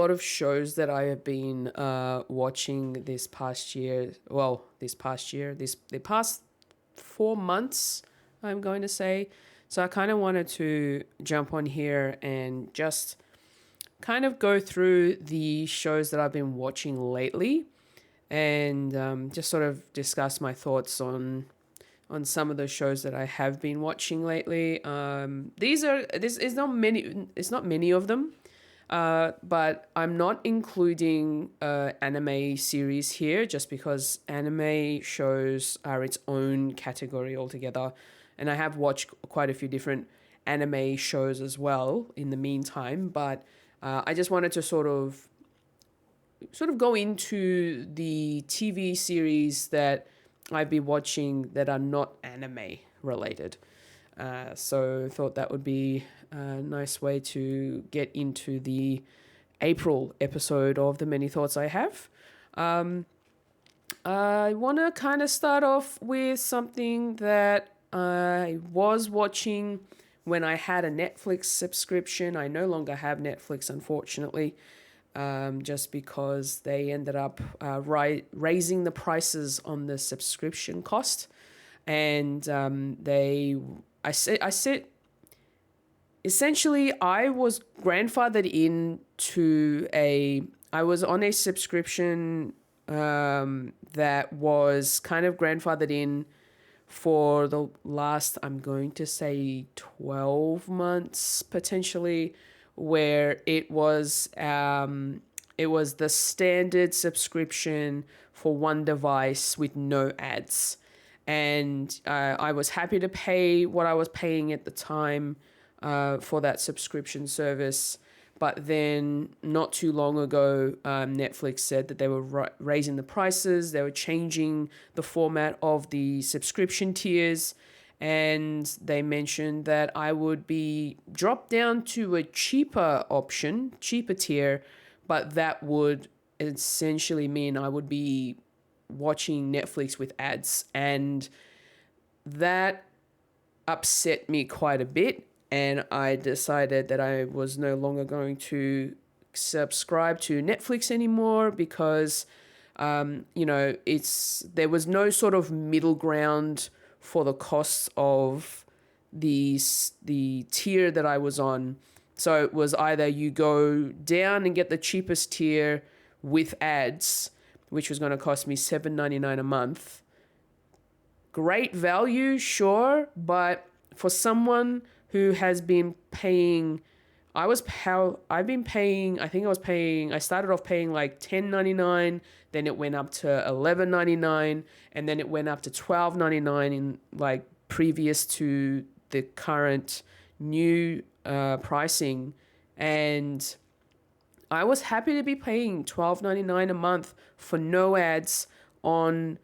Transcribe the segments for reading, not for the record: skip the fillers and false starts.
lot of shows that I have been watching this past year. Well, the past 4 months, I'm going to say. So I kind of wanted to jump on here and just kind of go through the shows that I've been watching lately, and just sort of discuss my thoughts on some of the shows that I have been watching lately. This is not many. It's not many of them, but I'm not including anime series here just because anime shows are its own category altogether, and I have watched quite a few different anime shows as well in the meantime. But I just wanted to sort of go into the TV series that I've been watching that are not anime related. So I thought that would be a nice way to get into the April episode of The Many Thoughts I Have. I want to kind of start off with something that I was watching when I had a Netflix subscription. I no longer have Netflix, unfortunately. Just because they ended up raising the prices on the subscription cost, and I said, essentially, I was grandfathered I was on a subscription that was kind of grandfathered in for the last, I'm going to say 12 months potentially, where it was the standard subscription for one device with no ads. And I was happy to pay what I was paying at the time for that subscription service. But then not too long ago, Netflix said that they were raising the prices. They were changing the format of the subscription tiers. And they mentioned that I would be dropped down to a cheaper tier, but that would essentially mean I would be watching Netflix with ads. And that upset me quite a bit. And I decided that I was no longer going to subscribe to Netflix anymore because, there was no sort of middle ground for the costs of the tier that I was on. So it was either you go down and get the cheapest tier with ads, which was going to cost me $7.99 a month. Great value, sure, but for someone who has been paying, I started off paying like $10.99, then it went up to $11.99, and then it went up to $12.99 in like previous to the current new pricing. And I was happy to be paying $12.99 a month for no ads on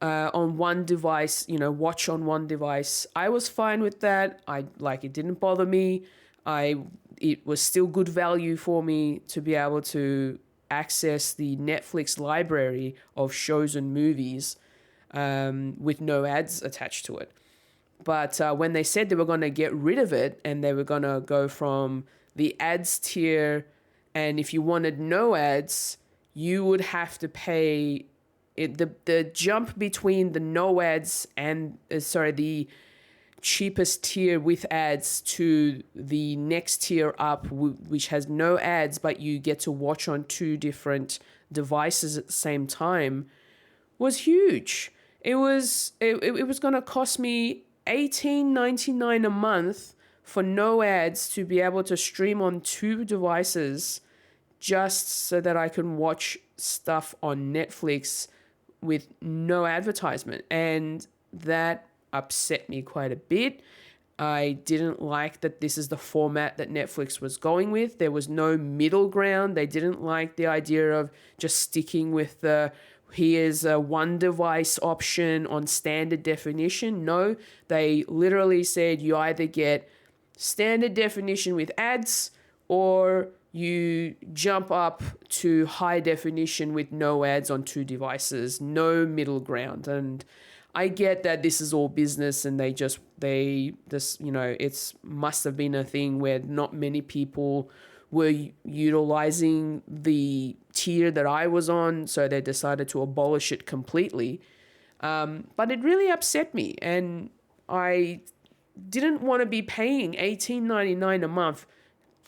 one device, watch on one device. I was fine with that. It didn't bother me. It was still good value for me to be able to access the Netflix library of shows and movies with no ads attached to it. But when they said they were going to get rid of it and they were going to go from the ads tier, and if you wanted no ads, you would have to pay it. The jump between the no ads and the cheapest tier with ads to the next tier up, which has no ads, but you get to watch on two different devices at the same time, was huge. It was going to cost me $18.99 a month for no ads to be able to stream on two devices, just so that I can watch stuff on Netflix with no advertisement. And that upset me quite a bit. I didn't like that this is the format that Netflix was going with. There was no middle ground. They didn't like the idea of just sticking with here's a one device option on standard definition. No, they literally said you either get standard definition with ads or you jump up to high definition with no ads on two devices, no middle ground. And I get that this is all business and it must have been a thing where not many people were utilizing the tier that I was on, so they decided to abolish it completely. But it really upset me, and I didn't want to be paying $18.99 a month,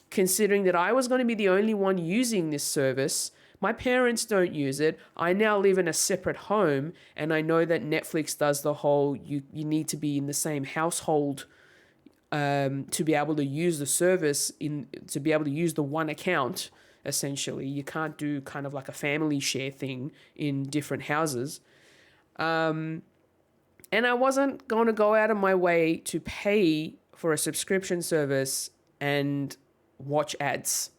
considering that I was going to be the only one using this service. My parents don't use it. I now live in a separate home, and I know that Netflix does the whole you need to be in the same household to be able to use the service, to be able to use the one account. Essentially, you can't do kind of like a family share thing in different houses. And I wasn't going to go out of my way to pay for a subscription service and watch ads.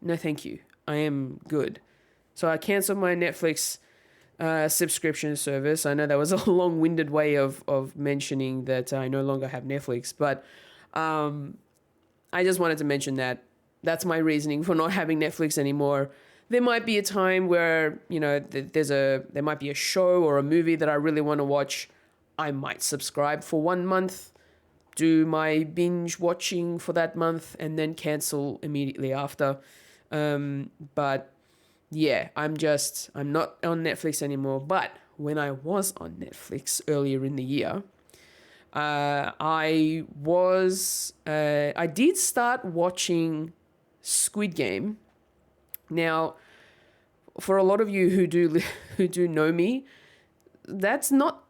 No, thank you. I am good. So I canceled my Netflix subscription service. I know that was a long-winded way of mentioning that I no longer have Netflix, but I just wanted to mention that. That's my reasoning for not having Netflix anymore. There might be a time where, there might be a show or a movie that I really want to watch. I might subscribe for 1 month, do my binge watching for that month, and then cancel immediately after. But yeah, I'm not on Netflix anymore. But when I was on Netflix earlier in the year, I did start watching Squid Game. Now, for a lot of you who do know me, that's not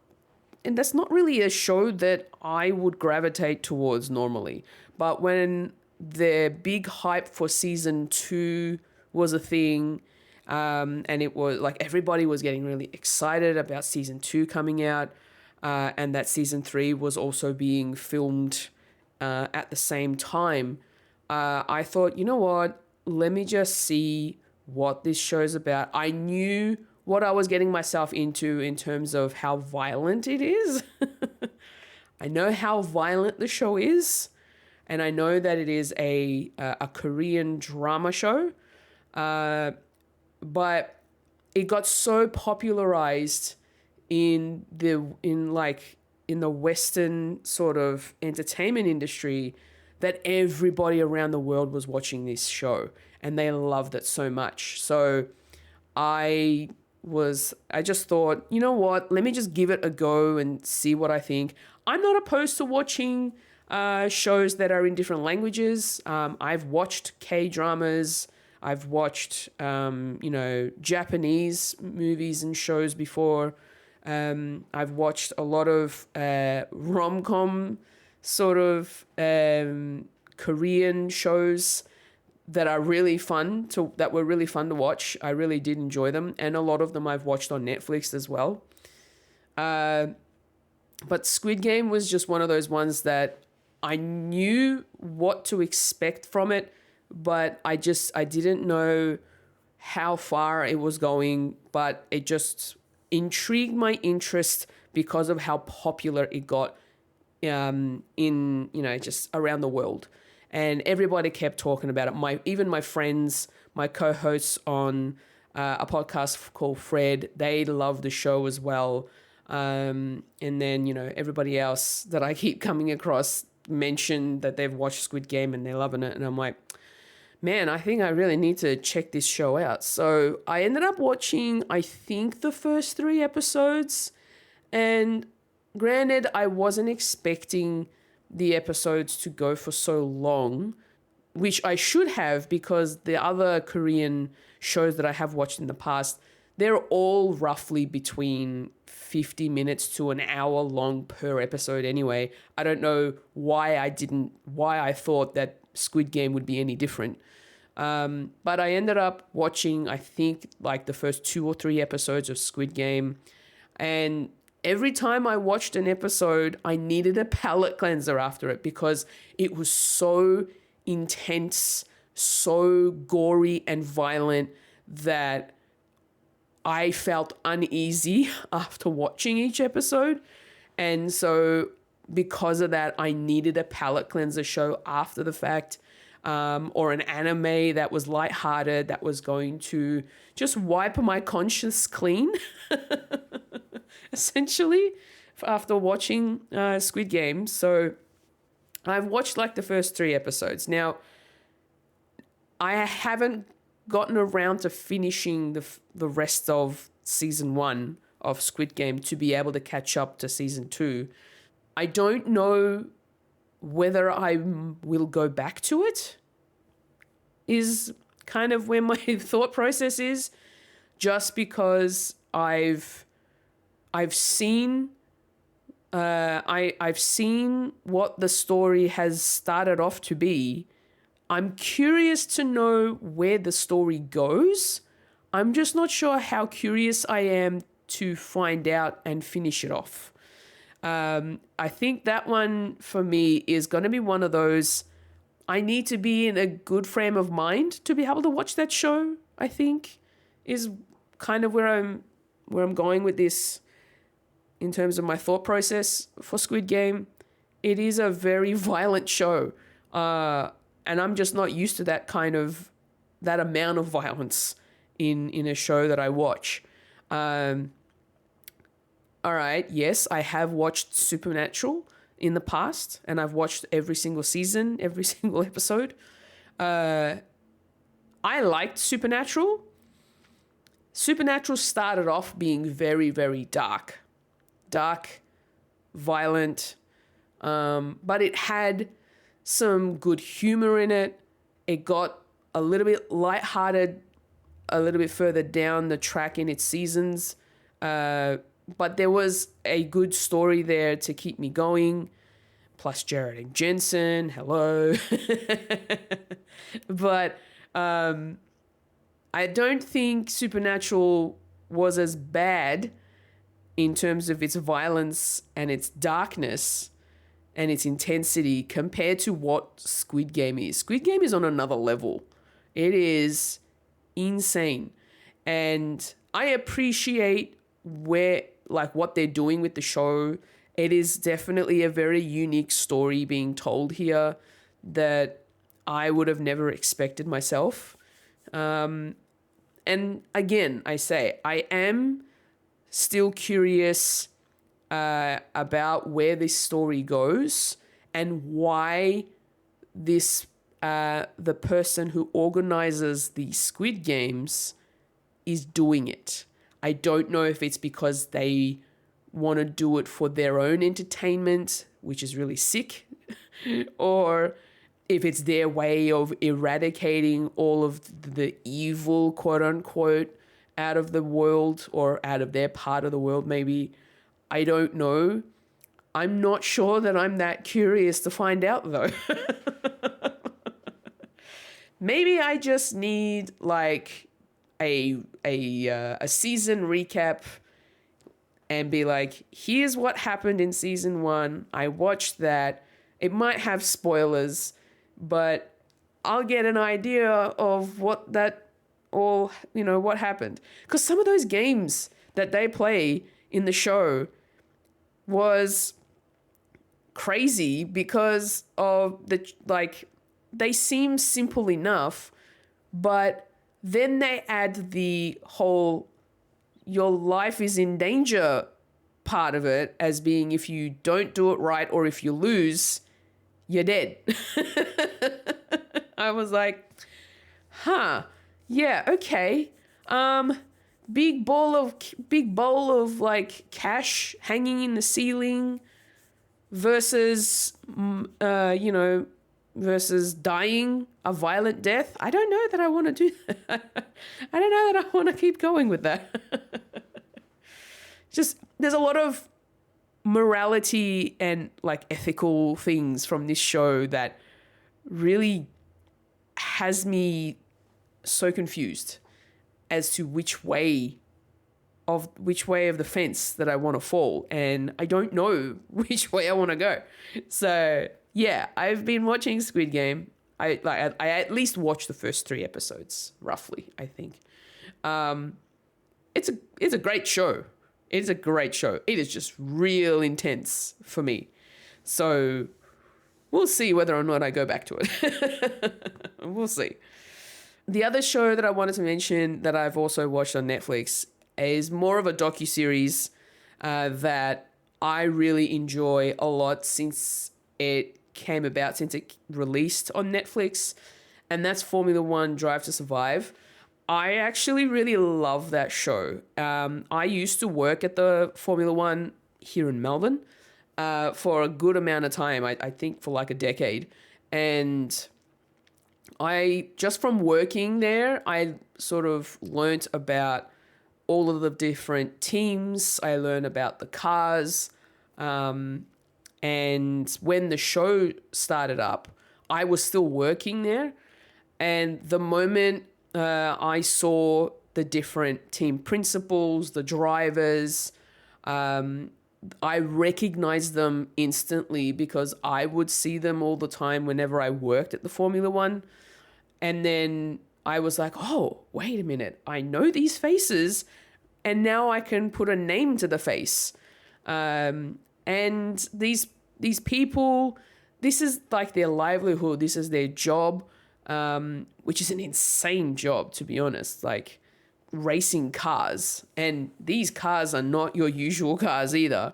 really a show that I would gravitate towards normally. But when the big hype for season 2 was a thing, and it was like everybody was getting really excited about season 2 coming out, and that season 3 was also being filmed at the same time, I thought, you know what? Let me just see what this show's about. I knew what I was getting myself into in terms of how violent it is. I know how violent the show is, and I know that it is a Korean drama show. But it got so popularized in the Western sort of entertainment industry that everybody around the world was watching this show, and they loved it so much. So I just thought, you know what, let me just give it a go and see what I think. I'm not opposed to watching shows that are in different languages. I've watched K-dramas. I've watched, Japanese movies and shows before. I've watched a lot of rom-com sort of Korean shows that were really fun to watch. I really did enjoy them, and a lot of them I've watched on Netflix as well. But Squid Game was just one of those ones that I knew what to expect from it, but I didn't know how far it was going, but it just intrigued my interest because of how popular it got just around the world. And everybody kept talking about it. Even my friends, my co-hosts on a podcast called Fred, they love the show as well. And then, everybody else that I keep coming across mentioned that they've watched Squid Game and they're loving it. And I'm like, man, I think I really need to check this show out. So I ended up watching, I think, the first 3 episodes. And granted, I wasn't expecting the episodes to go for so long, which I should have, because the other Korean shows that I have watched in the past, they're all roughly between 50 minutes to an hour long per episode anyway. I don't know why I thought that Squid Game would be any different. But I ended up watching, I think, like the first 2 or 3 episodes of Squid Game. And every time I watched an episode, I needed a palate cleanser after it because it was so intense, so gory and violent that I felt uneasy after watching each episode. And so because of that, I needed a palate cleanser show after the fact, or an anime that was lighthearted, that was going to just wipe my conscience clean, essentially, after watching Squid Game. So I've watched like the first 3 episodes. Now, I haven't gotten around to finishing the rest of season 1 of Squid Game to be able to catch up to season 2. I don't know whether I will go back to it, is kind of where my thought process is, just because I've seen I've seen what the story has started off to be. I'm curious to know where the story goes. I'm just not sure how curious I am to find out and finish it off. I think that one for me is going to be one of those, I need to be in a good frame of mind to be able to watch that show, I think, is kind of where I'm going with this in terms of my thought process for Squid Game. It is a very violent show. And I'm just not used to that amount of violence in a show that I watch. All right, yes, I have watched Supernatural in the past, and I've watched every single season, every single episode. I liked Supernatural. Supernatural started off being very, very dark, violent, but it had some good humor in it. It got a little bit lighthearted a little bit further down the track in its seasons. But there was a good story there to keep me going. Plus Jared and Jensen, hello. But I don't think Supernatural was as bad in terms of its violence and its darkness and its intensity compared to what Squid Game is. Squid Game is on another level. It is insane. And I appreciate what they're doing with the show. It is definitely a very unique story being told here that I would have never expected myself. And again, I say, I am still curious about where this story goes and why the person who organizes the Squid Games is doing it. I don't know if it's because they want to do it for their own entertainment, which is really sick, or if it's their way of eradicating all of the evil, quote unquote, out of the world or out of their part of the world, maybe. I don't know. I'm not sure that I'm that curious to find out, though. Maybe I just need a season recap and be like, here's what happened in season 1. I watched that. It might have spoilers, but I'll get an idea of what happened. Because some of those games that they play in the show was crazy because of they seem simple enough, but then they add the whole your life is in danger part of it as being if you don't do it right or if you lose, you're dead. I was like, yeah, okay. Big bowl of cash hanging in the ceiling versus versus dying a violent death. I don't know that I want to do that. I don't know that I want to keep going with that. Just, there's a lot of morality and ethical things from this show that really has me so confused as to which way of the fence that I want to fall, and I don't know which way I want to go. So yeah, I've been watching Squid Game. I at least watched the first 3 episodes, roughly, I think. It's a great show. It's a great show. It is just real intense for me. So we'll see whether or not I go back to it. We'll see. The other show that I wanted to mention that I've also watched on Netflix is more of a docuseries that I really enjoy a lot since it came about, since it released on Netflix. and that's Formula One Drive to Survive. I actually really love that show. I used to work at the Formula One here in Melbourne for a good amount of time. I think for like a decade. And I, just from working there, I sort of learnt about all of the different teams. I learned about the cars. And when the show started up, I was still working there. And the moment I saw the different team principals, the drivers, I recognized them instantly because I would see them all the time whenever I worked at the Formula One. And then I was like, oh, wait a minute. I know these faces, and now I can put a name to the face. And these people, this is like their livelihood. This is their job, which is an insane job, to be honest. Like racing cars, and these cars are not your usual cars either.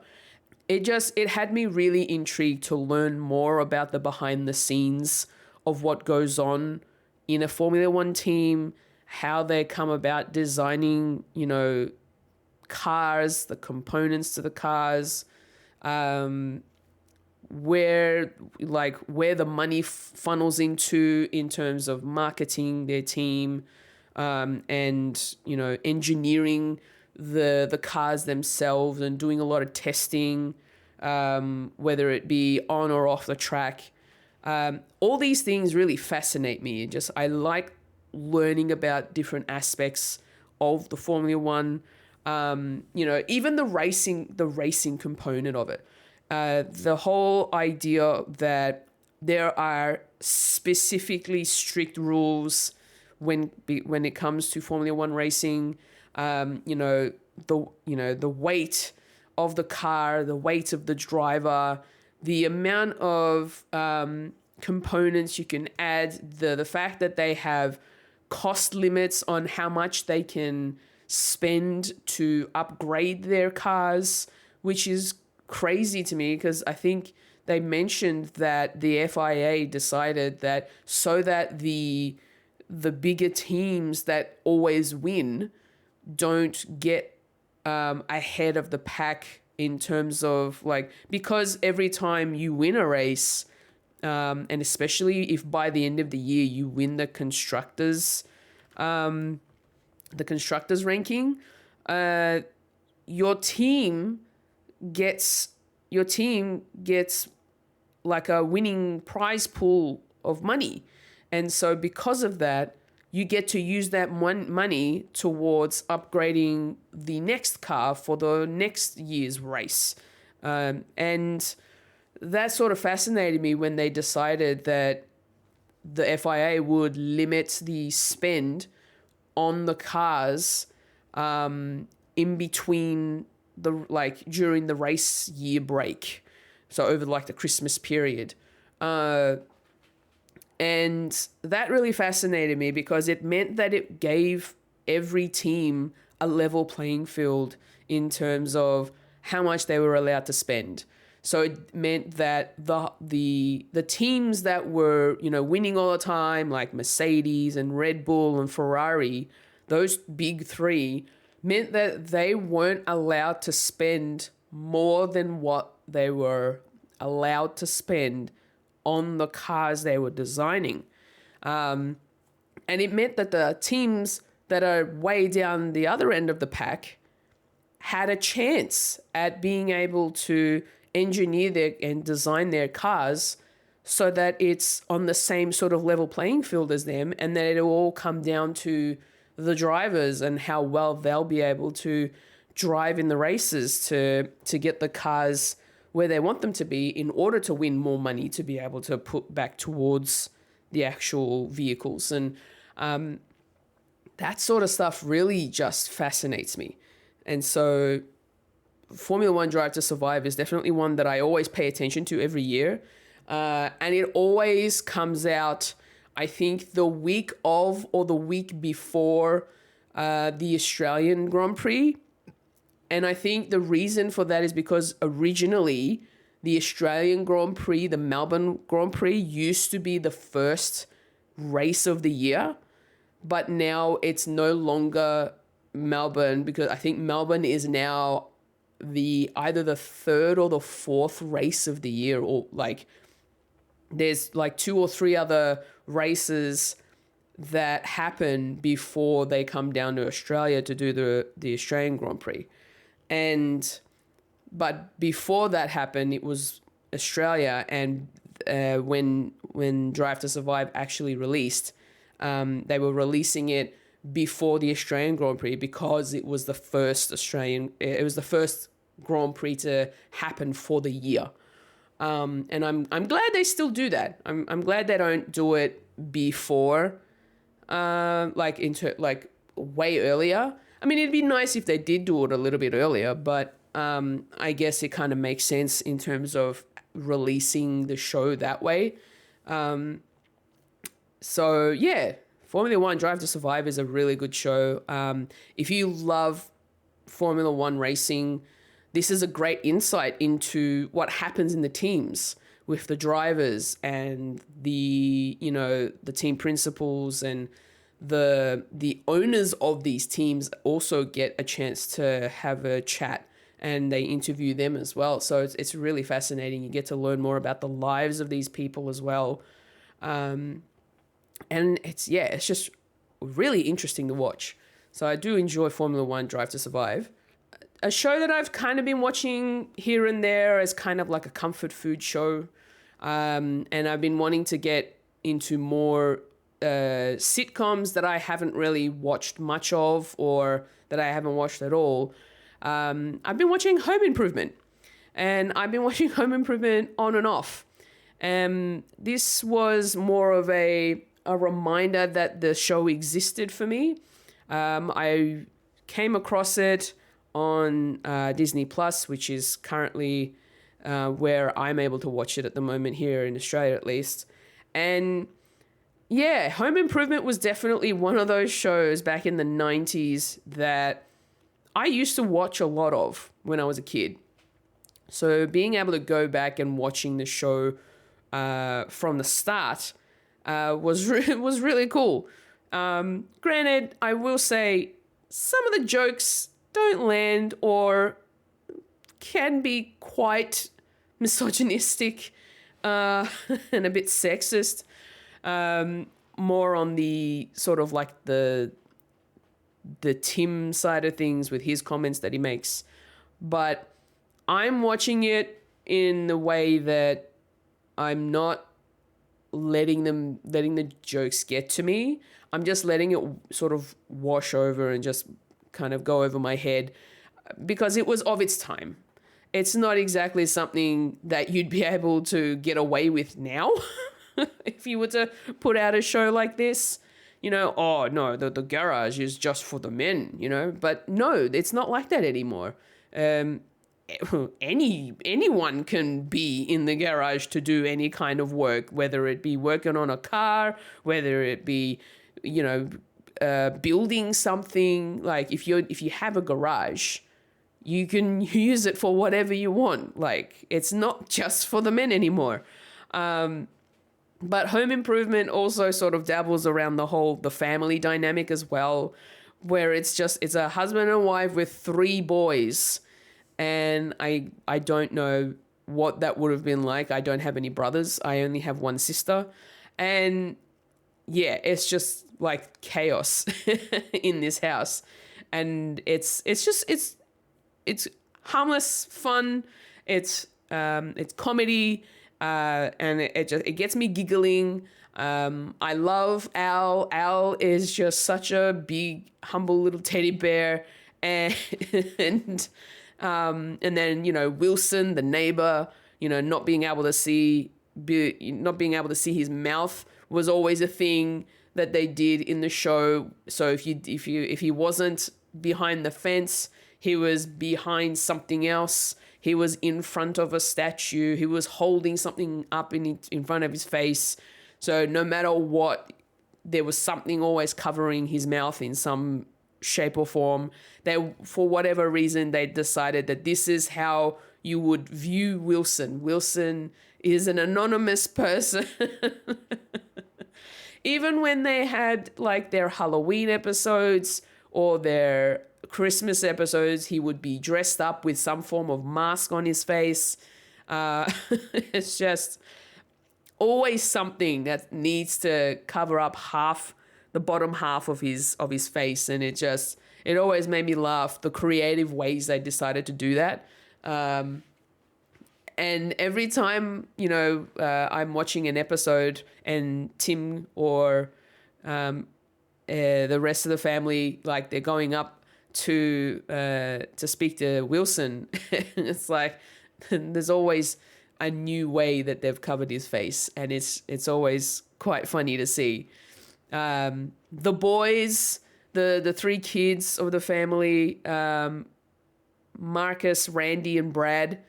It had me really intrigued to learn more about the behind the scenes of what goes on in a Formula One team, how they come about designing, cars, the components to the cars, where the money funnels into in terms of marketing their team, and engineering the cars themselves and doing a lot of testing, whether it be on or off the track. All these things really fascinate me. I like learning about different aspects of the Formula One. Even the racing component of it. The whole idea that there are specifically strict rules when it comes to Formula One racing. The weight of the car, the weight of the driver, the amount of components you can add, the fact that they have cost limits on how much they can spend to upgrade their cars, which is crazy to me because I think they mentioned that the FIA decided that so that the bigger teams that always win don't get ahead of the pack in terms of because every time you win a race, and especially if by the end of the year you win the constructors ranking, your team gets like a winning prize pool of money. And so because of that, you get to use that money towards upgrading the next car for the next year's race. And that sort of fascinated me when they decided that the FIA would limit the spend on the cars in between during the race year break. So over the Christmas period. And that really fascinated me because it meant that it gave every team a level playing field in terms of how much they were allowed to spend. So it meant that the teams that were, winning all the time, like Mercedes and Red Bull and Ferrari, those big three, meant that they weren't allowed to spend more than what they were allowed to spend on the cars they were designing. And it meant that the teams that are way down the other end of the pack had a chance at being able to engineer and design their cars so that it's on the same sort of level playing field as them, and that it'll all come down to the drivers and how well they'll be able to drive in the races to get the cars where they want them to be in order to win more money to be able to put back towards the actual vehicles. And that sort of stuff really just fascinates me. And so Formula One Drive to Survive is definitely one that I always pay attention to every year. And it always comes out, I think, the week of or the week before the Australian Grand Prix. And I think the reason for that is because originally the Australian Grand Prix, the Melbourne Grand Prix, used to be the first race of the year, but now it's no longer Melbourne, because I think Melbourne is now either the third or the fourth race of the year, or like there's like two or three other races that happen before they come down to Australia to do the Australian Grand Prix. But before that happened, it was Australia, and when Drive to Survive actually released, they were releasing it before the Australian Grand Prix because it was the first Grand Prix to happen for the year. And I'm glad they still do that. I'm glad they don't do it before, like way earlier. I mean, it'd be nice if they did do it a little bit earlier, but I guess it kind of makes sense in terms of releasing the show that way. So yeah, Formula One Drive to Survive is a really good show. If you love Formula One racing, this is a great insight into what happens in the teams with the drivers and the team principals, and the owners of these teams also get a chance to have a chat, and they interview them as well. So it's really fascinating. You get to learn more about the lives of these people as well. And it's just really interesting to watch. So I do enjoy Formula One Drive to Survive. A show that I've kind of been watching here and there as kind of like a comfort food show. And I've been wanting to get into more sitcoms that I haven't really watched much of, or that I haven't watched at all. I've been watching Home Improvement. And I've been watching Home Improvement on and off. This was more of a reminder that the show existed for me. I came across it on Disney Plus, which is currently where I'm able to watch it at the moment here in Australia, at least. And yeah, Home Improvement was definitely one of those shows back in the 90s that I used to watch a lot of when I was a kid. So being able to go back and watching the show from the start was really cool. Granted, I will say some of the jokes don't land or can be quite misogynistic and a bit sexist. More on the sort of like the Tim side of things with his comments that he makes. But I'm watching it in the way that I'm not letting the jokes get to me. I'm just letting it sort of wash over and just kind of go over my head, because it was of its time. It's not exactly something that you'd be able to get away with now if you were to put out a show like this. Oh no, the garage is just for the men, but no, it's not like that anymore. Anyone can be in the garage to do any kind of work, whether it be working on a car, whether it be, building something. Like if you have a garage, you can use it for whatever you want. Like it's not just for the men anymore. But Home Improvement also sort of dabbles around the family dynamic as well, where it's a husband and wife with 3 boys. And I don't know what that would have been like. I don't have any brothers. I only have one sister. And yeah, it's just like chaos in this house. And it's harmless fun. It's comedy. And it gets me giggling. I love Al. Al is just such a big, humble little teddy bear. And then, Wilson, the neighbor, not being able to see his mouth was always a thing that they did in the show. So if he wasn't behind the fence, he was behind something else. He was in front of a statue. He was holding something up in front of his face. So no matter what, there was something always covering his mouth in some shape or form. For whatever reason, they decided that this is how you would view Wilson. Wilson is an anonymous person Even when they had like their Halloween episodes or their Christmas episodes, he would be dressed up with some form of mask on his face. It's just always something that needs to cover up half the bottom half of his face, and it always made me laugh, the creative ways they decided to do that. And every time, I'm watching an episode and Tim or the rest of the family, like they're going up to speak to Wilson, it's like there's always a new way that they've covered his face, and it's always quite funny to see. The boys, the three kids of the family, Marcus, Randy, and Brad.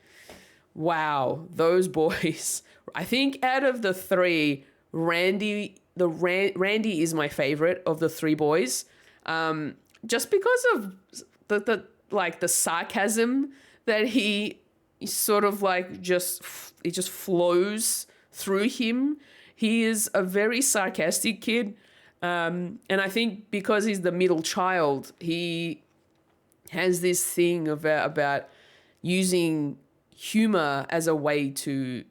Wow, those boys. I think out of the three, Randy is my favorite of the three boys. Just because of the sarcasm that he sort of like it just flows through him. He is a very sarcastic kid. And I think because he's the middle child, he has this thing about using humor as a way to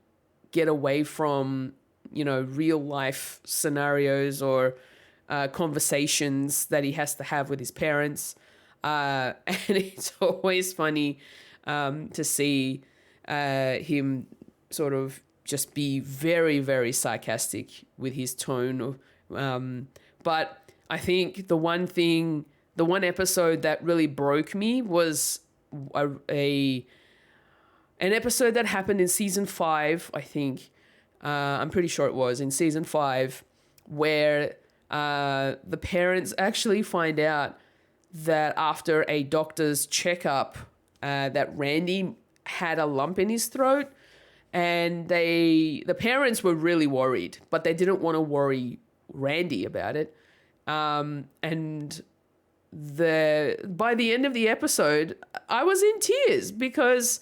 get away from, real life scenarios or conversations that he has to have with his parents. And it's always funny to see him sort of just be very, very sarcastic with his tone. But I think the one episode that really broke me was an episode that happened in season 5, I think. I'm pretty sure it was in season 5, where the parents actually find out that after a doctor's checkup, that Randy had a lump in his throat, and the parents were really worried, but they didn't want to worry Randy about it. And by the end of the episode, I was in tears because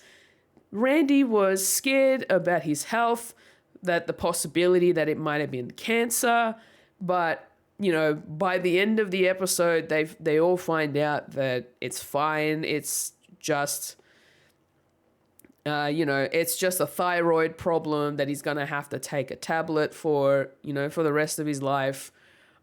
Randy was scared about his health, that the possibility that it might have been cancer. But, by the end of the episode, they all find out that it's fine. It's just, it's just a thyroid problem that he's going to have to take a tablet for the rest of his life.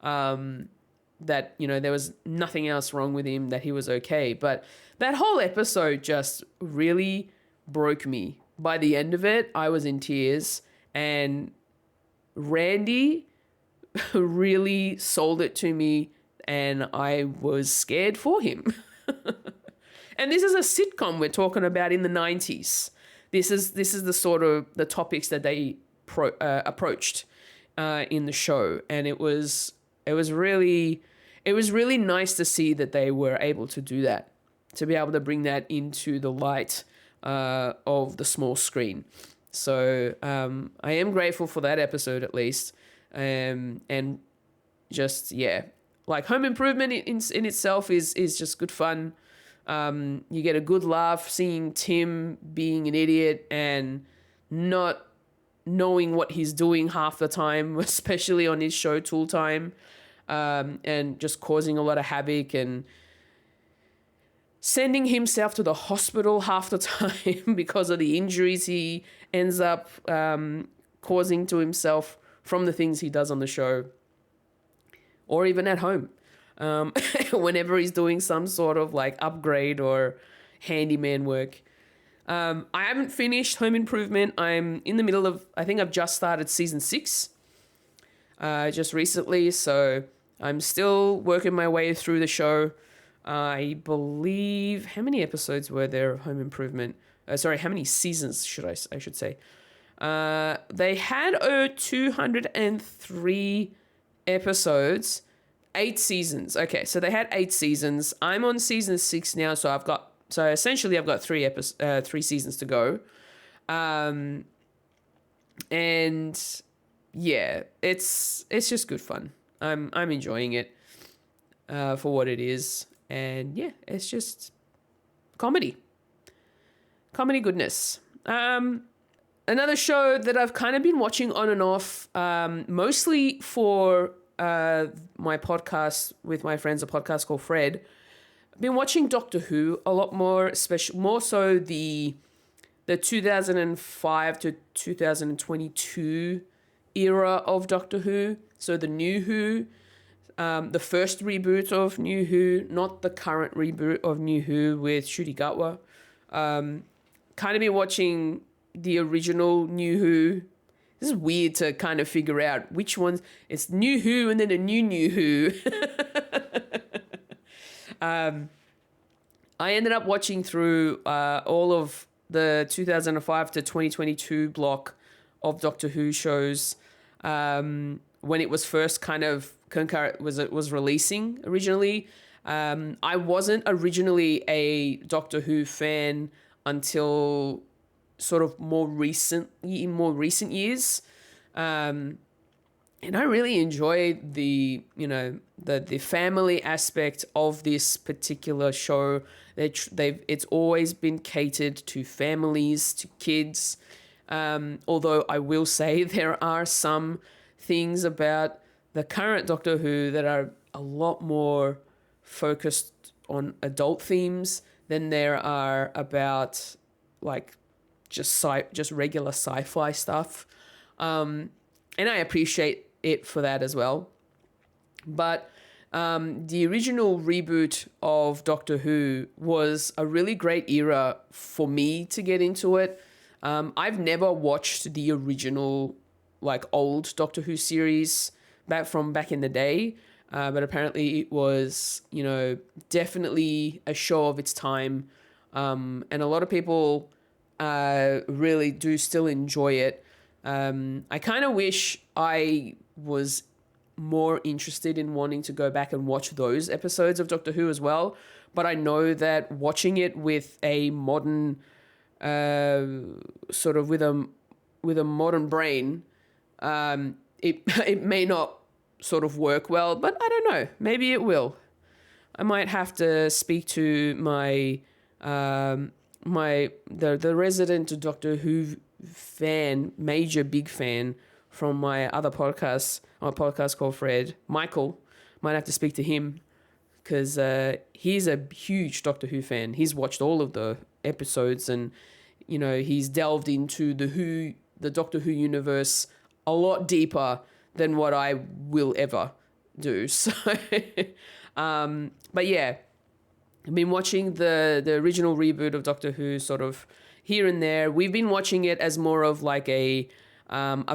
That, there was nothing else wrong with him, that he was okay. But that whole episode just really broke me. By the end of it, I was in tears, and Randy really sold it to me, and I was scared for him. And this is a sitcom we're talking about in the 90s. This is the sort of the topics that they approached in the show, and it was really nice to see that they were able to do that, to be able to bring that into the light of the small screen. So I am grateful for that episode, at least. And just, like Home Improvement in itself is just good fun. You get a good laugh seeing Tim being an idiot and not knowing what he's doing half the time, especially on his show Tool Time, and just causing a lot of havoc and sending himself to the hospital half the time because of the injuries he ends up causing to himself from the things he does on the show, or even at home. Whenever he's doing some sort of like upgrade or handyman work. I haven't finished Home Improvement. I'm in the middle of, I think I've just started season 6 just recently, so I'm still working my way through the show. I believe, how many episodes were there of Home Improvement? How many seasons I should say? They had 203 episodes, 8 seasons. Okay, so they had 8 seasons. I'm on season 6 now, so I've got 3 seasons to go. And yeah, it's just good fun. I'm enjoying it for what it is. And yeah, it's just comedy goodness. Another show that I've kind of been watching on and off, mostly for my podcast with my friends, a podcast called Fred, I've been watching Doctor Who a lot more, especially more so the 2005 to 2022 era of Doctor Who. So the New Who, the first reboot of New Who, not the current reboot of New Who with Ncuti Gatwa. Kind of been watching the original New Who. This is weird to kind of figure out which ones. It's New Who and then a New Who. I ended up watching through all of the 2005 to 2022 block of Doctor Who shows when it was first kind of was releasing originally. I wasn't originally a Doctor Who fan until sort of more recent years. And I really enjoy the family aspect of this particular show. It's always been catered to families, to kids. Although I will say there are some things about the current Doctor Who that are a lot more focused on adult themes than there are about like just regular sci-fi stuff. And I appreciate it for that as well. But the original reboot of Doctor Who was a really great era for me to get into it. I've never watched the original, like, old Doctor Who series back in the day. But apparently it was, definitely a show of its time. And a lot of people really do still enjoy it. I kind of wish I was more interested in wanting to go back and watch those episodes of Doctor Who as well. But I know that watching it with a modern, sort of with a modern brain, it may not sort of work well, but I don't know. Maybe it will. I might have to speak to my the resident Doctor Who fan, major big fan from my other podcast, on a podcast called Fred, Michael. Might have to speak to him because he's a huge Doctor Who fan. He's watched all of the episodes and, he's delved into the Doctor Who universe a lot deeper than what I will ever do. So, but yeah, I've been watching the original reboot of Doctor Who sort of here and there. We've been watching it as more of like a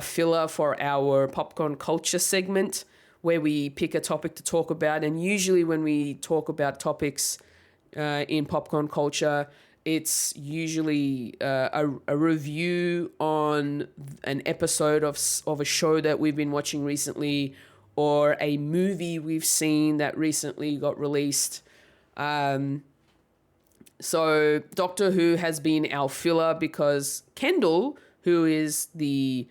filler for our popcorn culture segment where we pick a topic to talk about. And usually when we talk about topics in popcorn culture, it's usually a review on an episode of a show that we've been watching recently or a movie we've seen that recently got released. So Doctor Who has been our filler because Kendall, who is the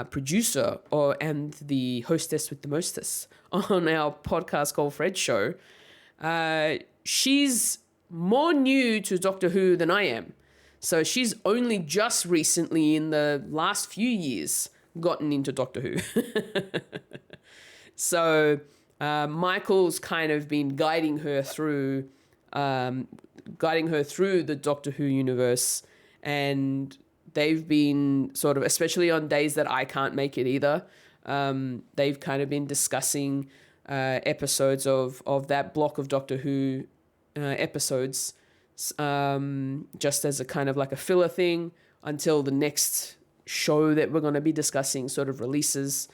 producer and the hostess with the mostess on our podcast called Fred Show, she's more new to Doctor Who than I am. So she's only just recently in the last few years gotten into Doctor Who. So Michael's kind of been guiding her through the Doctor Who universe, and they've been sort of, especially on days that I can't make it either, they've kind of been discussing episodes of that block of Doctor Who episodes, just as a kind of like a filler thing until the next show that we're going to be discussing sort of releases.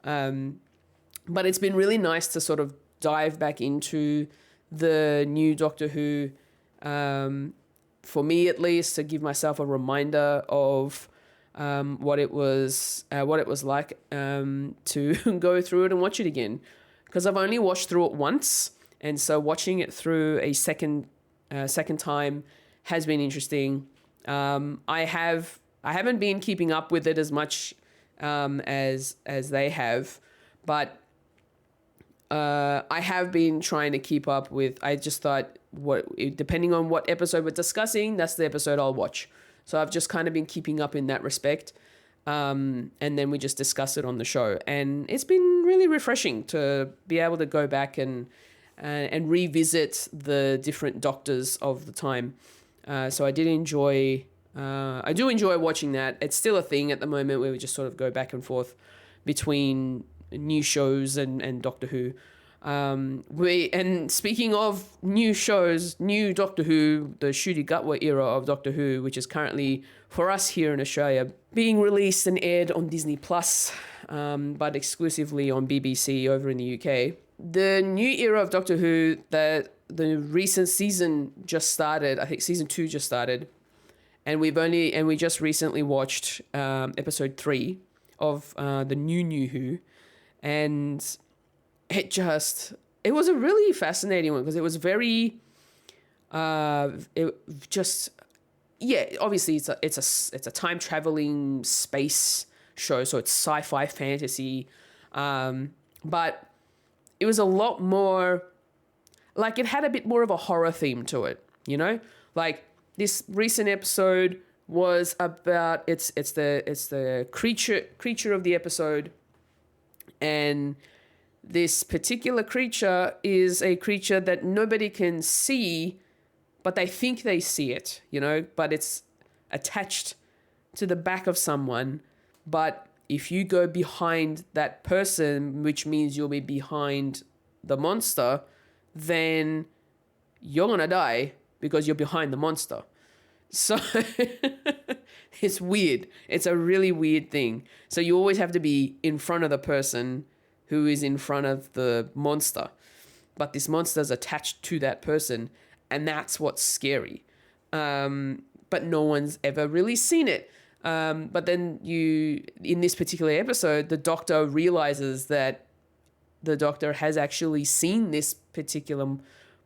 But it's been really nice to sort of dive back into the new Doctor Who, for me at least, to give myself a reminder of what it was like to go through it and watch it again, because I've only watched through it once, and so watching it through a second time has been interesting. I haven't been keeping up with it as much as they have, but I have been trying to keep up with. I just thought, depending on what episode we're discussing, that's the episode I'll watch. So I've just kind of been keeping up in that respect, and then we just discuss it on the show, and it's been really refreshing to be able to go back and revisit the different doctors of the time. So I did enjoy. I do enjoy watching that. It's still a thing at the moment where we just sort of go back and forth between new shows and Doctor Who. And speaking of new shows, new Doctor Who, the Ncuti Gatwa era of Doctor Who, which is currently for us here in Australia being released and aired on Disney Plus, but exclusively on BBC over in the UK. The new era of Doctor Who, that the recent season just started. I think season 2 just started, and we just recently watched episode 3 of the new Who, and it was a really fascinating one because it was very obviously it's a time traveling space show, so it's sci-fi fantasy, but it was a lot more like, it had a bit more of a horror theme to it, you know? Like, this recent episode was about it's the creature of the episode, and this particular creature is a creature that nobody can see, but they think they see it, you know, but it's attached to the back of someone. But if you go behind that person, which means you'll be behind the monster, then you're going to die because you're behind the monster. So it's weird. It's a really weird thing. So you always have to be in front of the person who is in front of the monster. But this monster's attached to that person, and that's what's scary. But no one's ever really seen it. But then in this particular episode, the Doctor realizes that the Doctor has actually seen this particular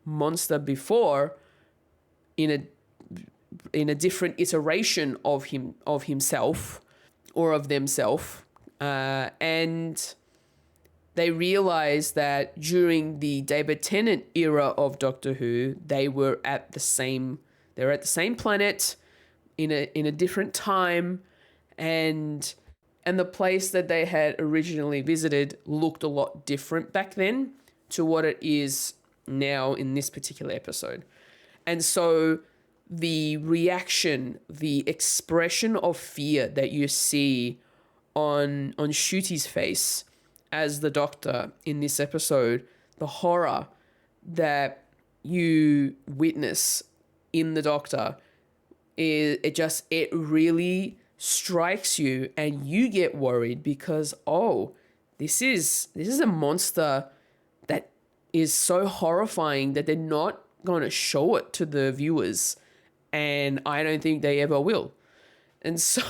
monster before in a different iteration of himself or of themselves, and they realize that during the David Tennant era of Doctor Who, they were at the same planet in a different time, and the place that they had originally visited looked a lot different back then to what it is now in this particular episode. And so the reaction, the expression of fear that you see on Ncuti's face as the Doctor in this episode, the horror that you witness in the Doctor, it really strikes you, and you get worried because, this is a monster that is so horrifying that they're not going to show it to the viewers, and I don't think they ever will. And so,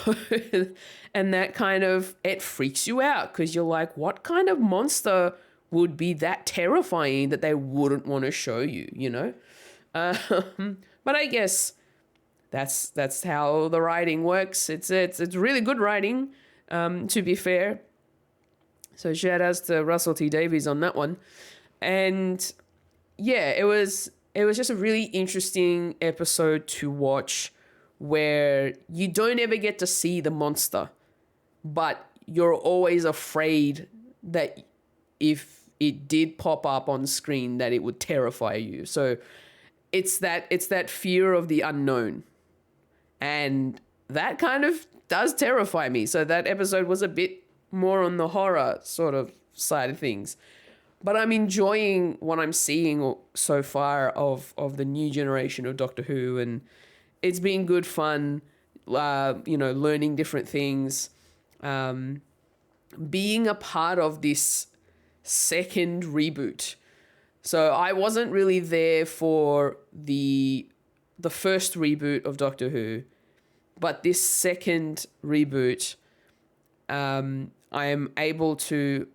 and that kind of, it freaks you out because you're like, what kind of monster would be that terrifying that they wouldn't want to show you, you know? But I guess that's how the writing works. It's really good writing, to be fair. So shout outs to Russell T Davies on that one. And yeah, it was just a really interesting episode to watch, where you don't ever get to see the monster, but you're always afraid that if it did pop up on screen that it would terrify you. So it's that fear of the unknown. And that kind of does terrify me. So that episode was a bit more on the horror sort of side of things. But I'm enjoying what I'm seeing so far of the new generation of Doctor Who, and it's been good fun, learning different things, being a part of this second reboot. So I wasn't really there for the first reboot of Doctor Who, but this second reboot, I am able to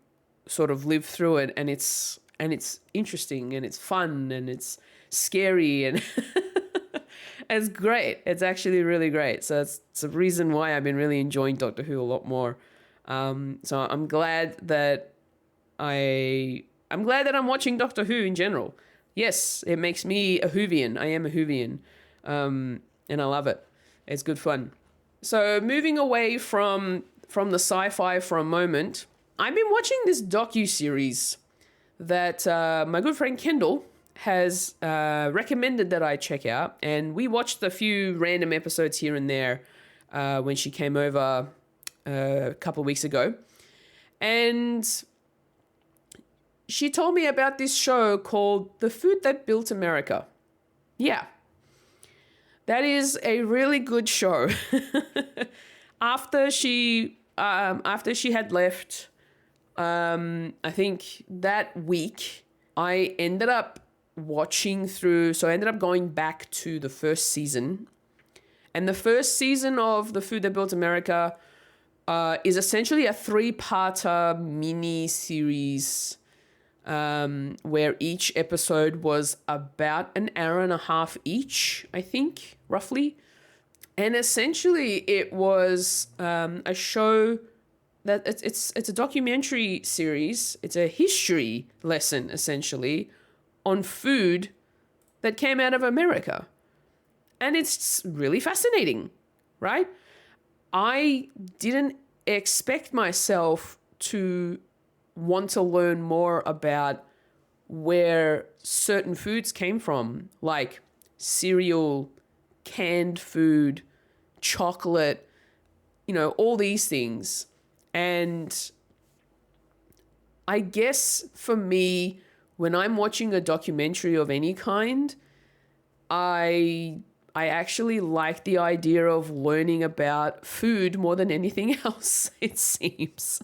sort of live through it, and it's interesting, and it's fun, and it's scary, and it's great. It's actually really great. So it's a reason why I've been really enjoying Doctor Who a lot more. So I'm glad that I'm watching Doctor Who in general. Yes, it makes me a Whovian. I am a Whovian, and I love it. It's good fun. So moving away from the sci-fi for a moment, I've been watching this docu-series that my good friend Kendall has recommended that I check out. And we watched a few random episodes here and there when she came over a couple of weeks ago. And she told me about this show called The Food That Built America. Yeah. That is a really good show. After she had left, I think that week, I ended up going back to the first season. And the first season of The Food That Built America is essentially a 3-parter mini-series where each episode was about an hour and a half each, I think, roughly. And essentially it was a show that it's a documentary series. It's a history lesson, essentially, on food that came out of America. And it's really fascinating, right? I didn't expect myself to want to learn more about where certain foods came from, like cereal, canned food, chocolate, all these things. And I guess for me, when I'm watching a documentary of any kind, I actually like the idea of learning about food more than anything else, it seems.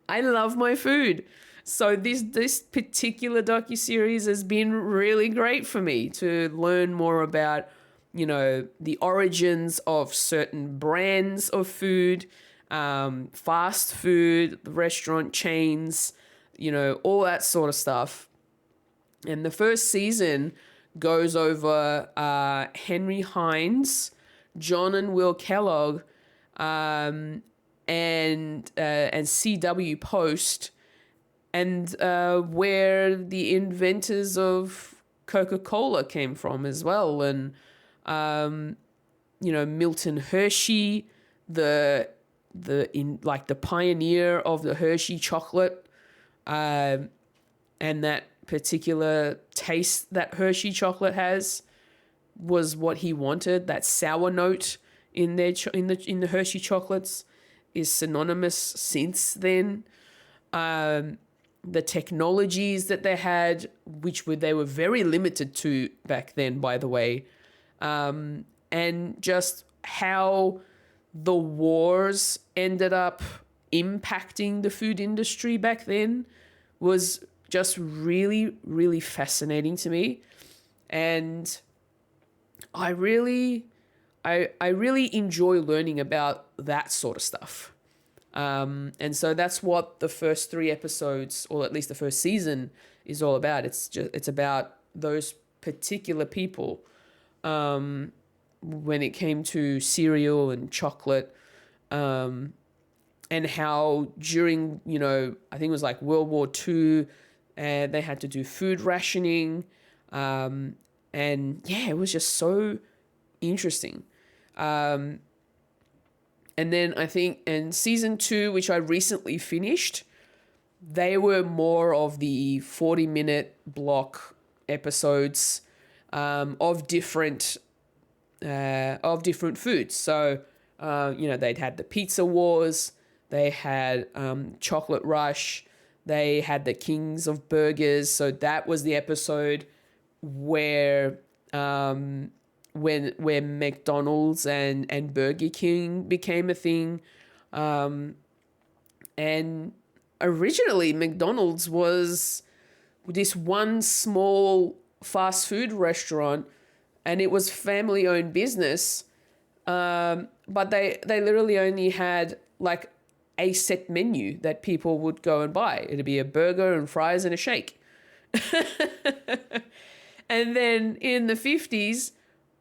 I love my food. So this particular docuseries has been really great for me to learn more about, the origins of certain brands of food, fast food, restaurant chains, all that sort of stuff. And the first season goes over Henry Hines, John and Will Kellogg, and C.W. Post, and where the inventors of Coca-Cola came from as well. And, Milton Hershey, the pioneer of the Hershey chocolate, and that particular taste that Hershey chocolate has was what he wanted. That sour note in the Hershey chocolates is synonymous since then. The technologies that they had, they were very limited to back then, by the way, and just how the wars ended up impacting the food industry back then was just really, really fascinating to me. And I really enjoy learning about that sort of stuff. And so that's what the first 3 episodes, or at least the first season, is all about. It's about those particular people, when it came to cereal and chocolate, and how during, I think it was like World War II, they had to do food rationing. And yeah, it was just so interesting. And then I think in season 2, which I recently finished, they were more of the 40-minute block episodes of different foods. So, they'd had the Pizza Wars, they had Chocolate Rush, they had the Kings of Burgers. So that was the episode where McDonald's and Burger King became a thing. And originally McDonald's was this one small fast food restaurant, and it was family-owned business. But they literally only had like a set menu that people would go and buy. It'd be a burger and fries and a shake. And then in the 50s,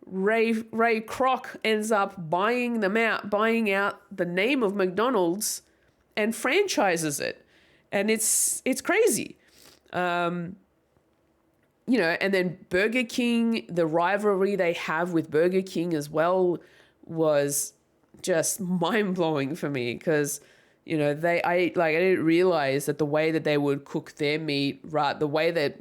Ray Kroc ends up buying out the name of McDonald's and franchises it. And it's crazy. And then Burger King, the rivalry they have with Burger King as well was just mind-blowing for me, because, I didn't realize that the way that they would cook their meat, right, the way that,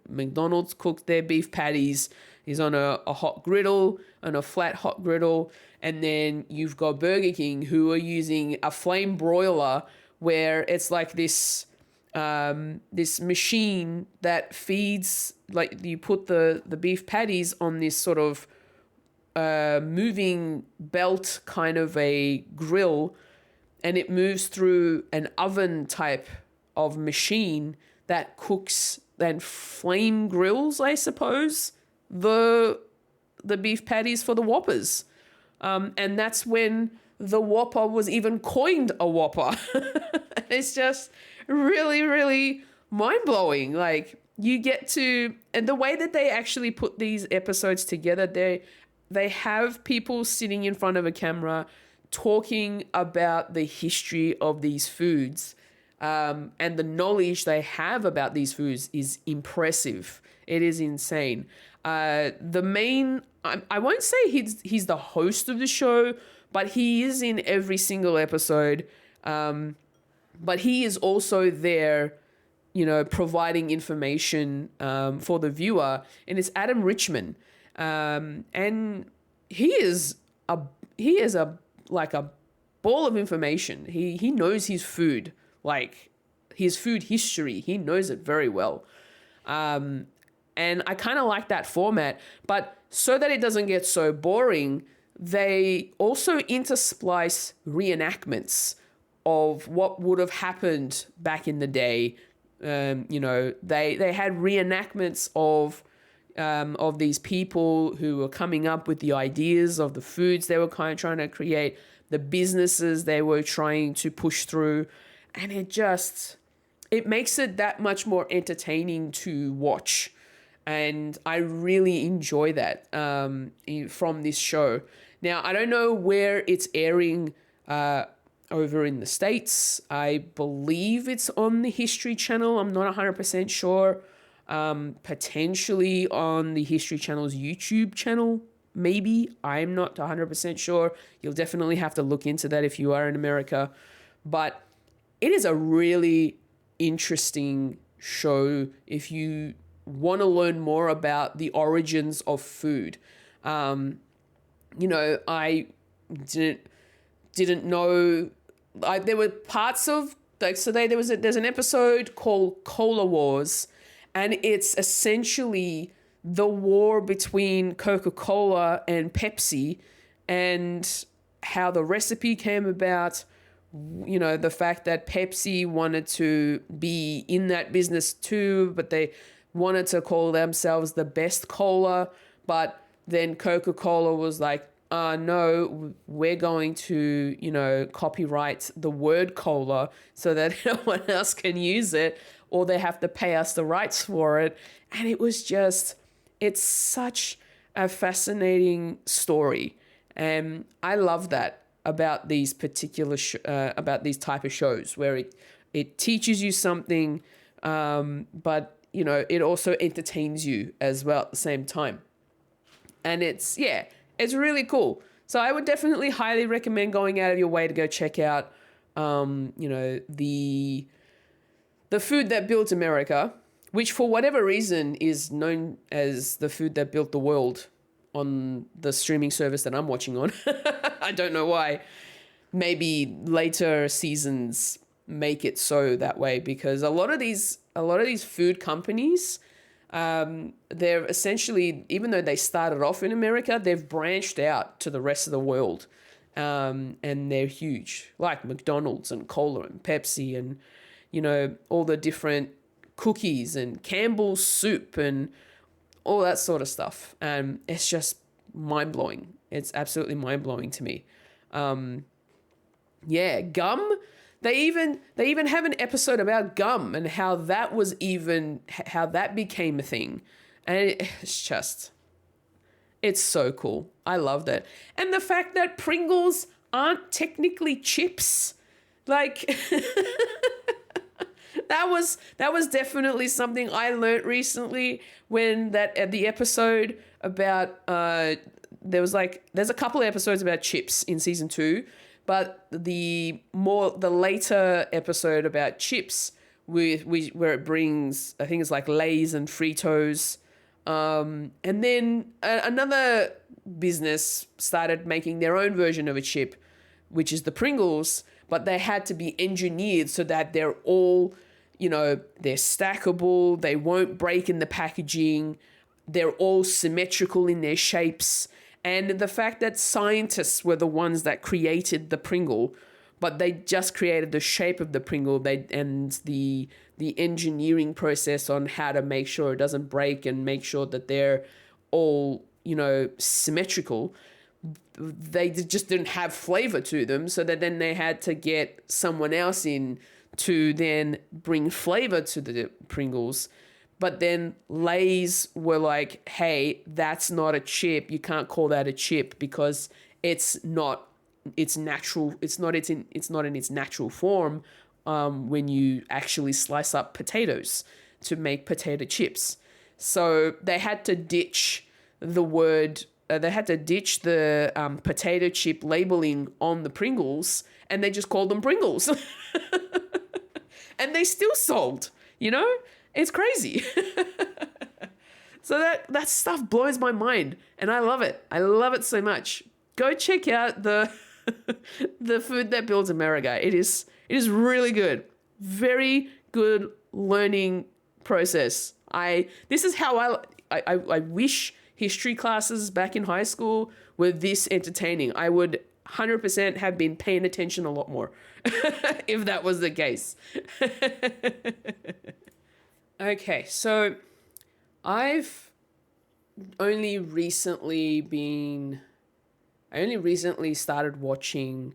McDonald's cooked their beef patties is on a hot griddle, on a flat hot griddle. And then you've got Burger King, who are using a flame broiler where it's like this machine that feeds, like you put the beef patties on this sort of moving belt kind of a grill, and it moves through an oven type of machine that cooks and flame grills, I suppose, the beef patties for the Whoppers. And that's when the Whopper was even coined a Whopper. It's just really, really mind-blowing. Like, you get to... And the way that they actually put these episodes together, they have people sitting in front of a camera talking about the history of these foods, and the knowledge they have about these foods is impressive. It is insane. The main, I won't say he's the host of the show, but he is in every single episode. But he is also there, providing information for the viewer, and it's Adam Richman, and he is a like a ball of information. He knows his food, like his food history. He knows it very well. And I kind of like that format, but so that it doesn't get so boring, they also intersplice reenactments of what would have happened back in the day. They had reenactments of these people who were coming up with the ideas of the foods they were kind of trying to create, the businesses they were trying to push through. And it makes it that much more entertaining to watch. And I really enjoy that from this show. Now, I don't know where it's airing over in the States. I believe it's on the History Channel. I'm not 100% sure. Potentially on the History Channel's YouTube channel, maybe. I'm not 100% sure. You'll definitely have to look into that if you are in America. But it is a really interesting show if you want to learn more about the origins of food. I didn't know. There were parts of there's an episode called Cola Wars. And it's essentially the war between Coca-Cola and Pepsi, and how the recipe came about, the fact that Pepsi wanted to be in that business too, but they wanted to call themselves the best cola. But then Coca-Cola was like, no, we're going to, copyright the word cola so that no one else can use it, or they have to pay us the rights for it. And it's such a fascinating story. And I love that about these particular, about these type of shows, where it teaches you something, but, it also entertains you as well at the same time. And it's really cool. So I would definitely highly recommend going out of your way to go check out, the food that built America, which for whatever reason is known as the food that built the world on the streaming service that I'm watching on. I don't know why. Maybe later seasons make it so that way, because a lot of these food companies, they're essentially, even though they started off in America, they've branched out to the rest of the world, and they're huge, like McDonald's and Cola and Pepsi and all the different cookies and Campbell's soup and all that sort of stuff. And it's just mind-blowing. It's absolutely mind-blowing to me. Gum. They even have an episode about gum and how that became a thing. And it's so cool. I love that. And the fact that Pringles aren't technically chips, like... That was definitely something I learnt recently when the episode about there's a couple of episodes about chips in season 2, But the later episode about chips where it brings, I think it's like Lay's and Fritos. And then another business started making their own version of a chip, which is the Pringles, but they had to be engineered so that they're all, they're stackable, they won't break in the packaging, they're all symmetrical in their shapes. And the fact that scientists were the ones that created the Pringle, but they just created the shape of the Pringle, and the engineering process on how to make sure it doesn't break and make sure that they're all, symmetrical. They just didn't have flavor to them, so that then they had to get someone else in to then bring flavor to the Pringles. But then Lay's were like, hey, that's not a chip. You can't call that a chip because it's not its natural. It's not in its natural form when you actually slice up potatoes to make potato chips. So they had to ditch the word. They had to ditch the potato chip labeling on the Pringles, and they just called them Pringles. And they still sold, It's crazy. So that stuff blows my mind, and I love it. I love it so much. Go check out the the Food That Builds America. It is really good. Very good learning process. This is how I wish history classes back in high school were this entertaining. I would 100% have been paying attention a lot more if that was the case. Okay, so I've only recently started watching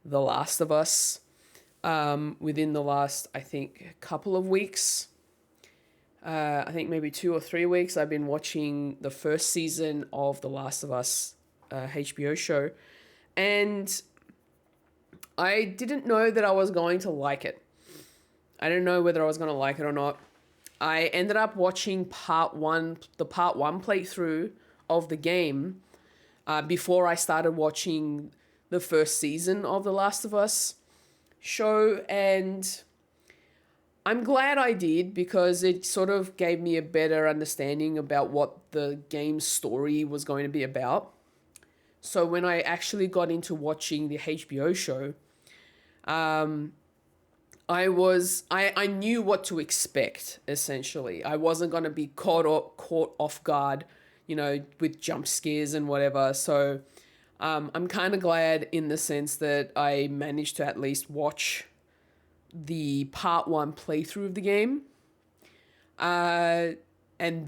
The Last of Us within the last, I think, couple of weeks. I think maybe 2 or 3 weeks. I've been watching the first season of The Last of Us HBO show. And I didn't know that I was going to like it. I didn't know whether I was going to like it or not. I ended up watching the part one playthrough of the game before I started watching the first season of The Last of Us show, and I'm glad I did because it sort of gave me a better understanding about what the game's story was going to be about. So when I actually got into watching the HBO show, I knew what to expect, essentially. I wasn't going to be caught off guard, with jump scares and whatever. So I'm kind of glad in the sense that I managed to at least watch the part one playthrough of the game and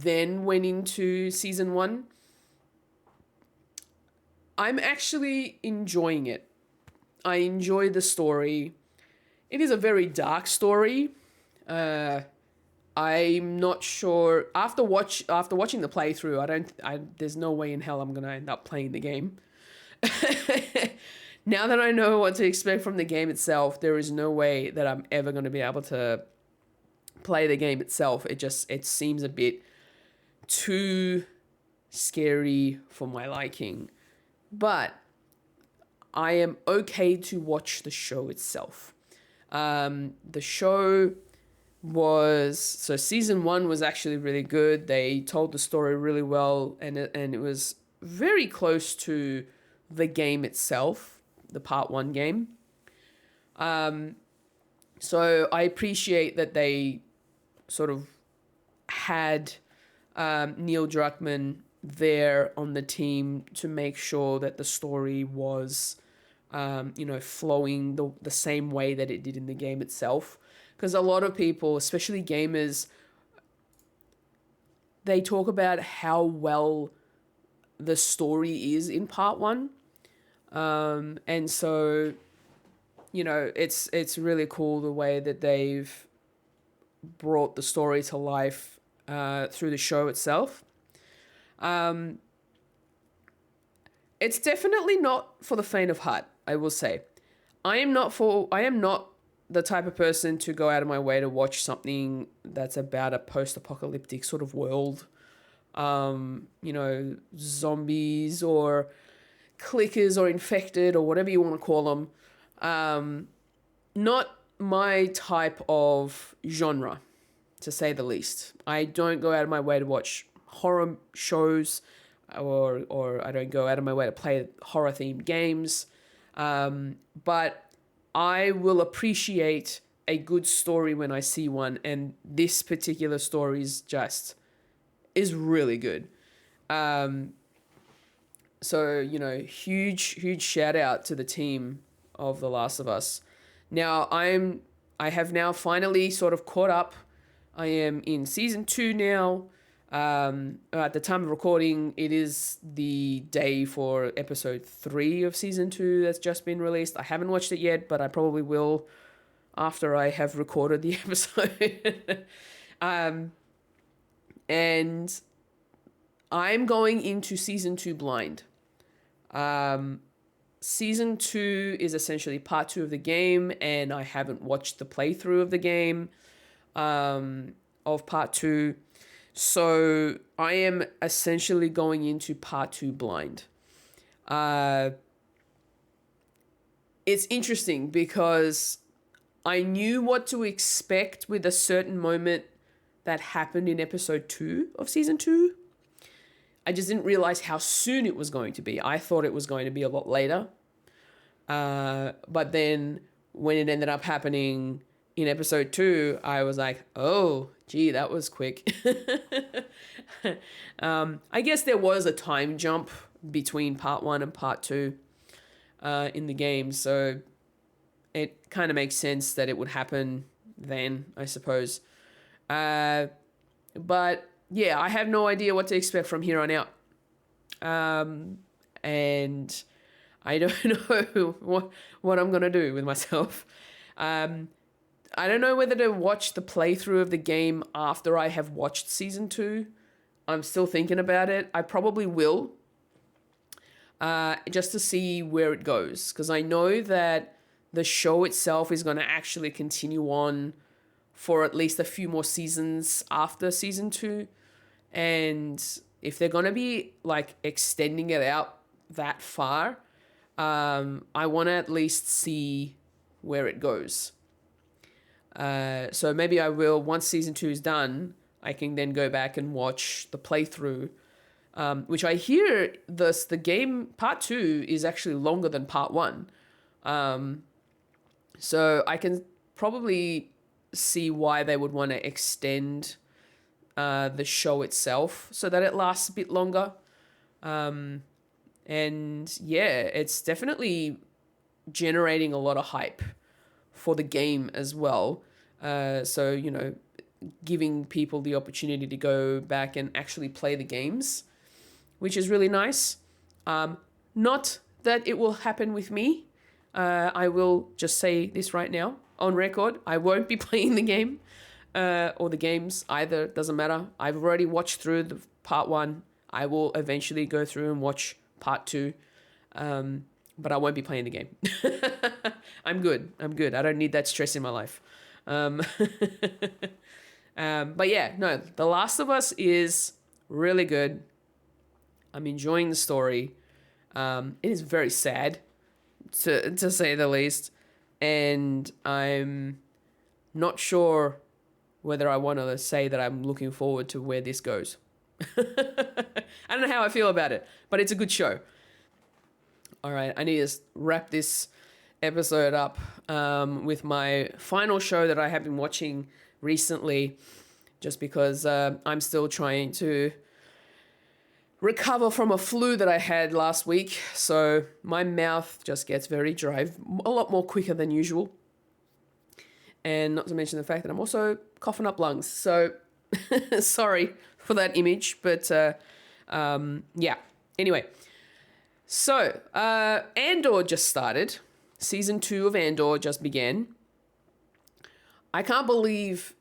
then went into season 1. I'm actually enjoying it. I enjoy the story. It is a very dark story. I'm not sure after watching the playthrough. There's no way in hell I'm gonna end up playing the game. Now that I know what to expect from the game itself, there is no way that I'm ever gonna be able to play the game itself. It seems a bit too scary for my liking. But I am okay to watch the show itself. The show season 1 was actually really good. They told the story really well, and it was very close to the game itself, the part 1 game. So I appreciate that they sort of had Neil Druckmann there on the team to make sure that the story was flowing the same way that it did in the game itself. Because a lot of people, especially gamers, they talk about how well the story is in part 1. And so, it's really cool the way that they've brought the story to life through the show itself. It's definitely not for the faint of heart, I will say. I am not the type of person to go out of my way to watch something that's about a post-apocalyptic sort of world. Zombies or clickers or infected or whatever you want to call them. Not my type of genre, to say the least. I don't go out of my way to watch horror shows, or I don't go out of my way to play horror themed games. But I will appreciate a good story when I see one, and this particular story is really good. So, huge shout out to the team of The Last of Us. Now, I have now finally sort of caught up. I am in season 2 now. At the time of recording, it is the day for episode 3 of season 2 that's just been released. I haven't watched it yet, but I probably will after I have recorded the episode. And I'm going into season 2 blind. Season 2 is essentially part 2 of the game, and I haven't watched the playthrough of the game of part 2. So I am essentially going into part 2 blind. It's interesting because I knew what to expect with a certain moment that happened in episode 2 of season 2. I just didn't realize how soon it was going to be. I thought it was going to be a lot later. But then when it ended up happening in episode 2, I was like, oh, gee, that was quick. I guess there was a time jump between part 1 and part 2 in the game. So it kind of makes sense that it would happen then, I suppose. But yeah, I have no idea what to expect from here on out. And I don't know what I'm going to do with myself. I don't know whether to watch the playthrough of the game after I have watched season 2. I'm still thinking about it. I probably will. Just to see where it goes. Because I know that the show itself is going to actually continue on for at least a few more seasons after season 2. And if they're going to be like extending it out that far, I want to at least see where it goes. So maybe I will, once season 2 is done, I can then go back and watch the playthrough, which I hear the game part 2 is actually longer than part 1. So I can probably see why they would want to extend the show itself so that it lasts a bit longer. And yeah, it's definitely generating a lot of hype for the game as well. So, giving people the opportunity to go back and actually play the games, which is really nice. Not that it will happen with me. I will just say this right now on record. I won't be playing the game or the games either. Doesn't matter. I've already watched through the part 1. I will eventually go through and watch part 2. But I won't be playing the game. I'm good. I don't need that stress in my life. But yeah, no, The Last of Us is really good. I'm enjoying the story. It is very sad, to say the least. And I'm not sure whether I want to say that I'm looking forward to where this goes. I don't know how I feel about it, but it's a good show. All right, I need to wrap this episode up with my final show that I have been watching recently, just because I'm still trying to recover from a flu that I had last week. So my mouth just gets very dry, a lot more quicker than usual. And not to mention the fact that I'm also coughing up lungs. So sorry for that image, but yeah. Anyway. So, Andor just started. Season 2 of Andor just began. I can't believe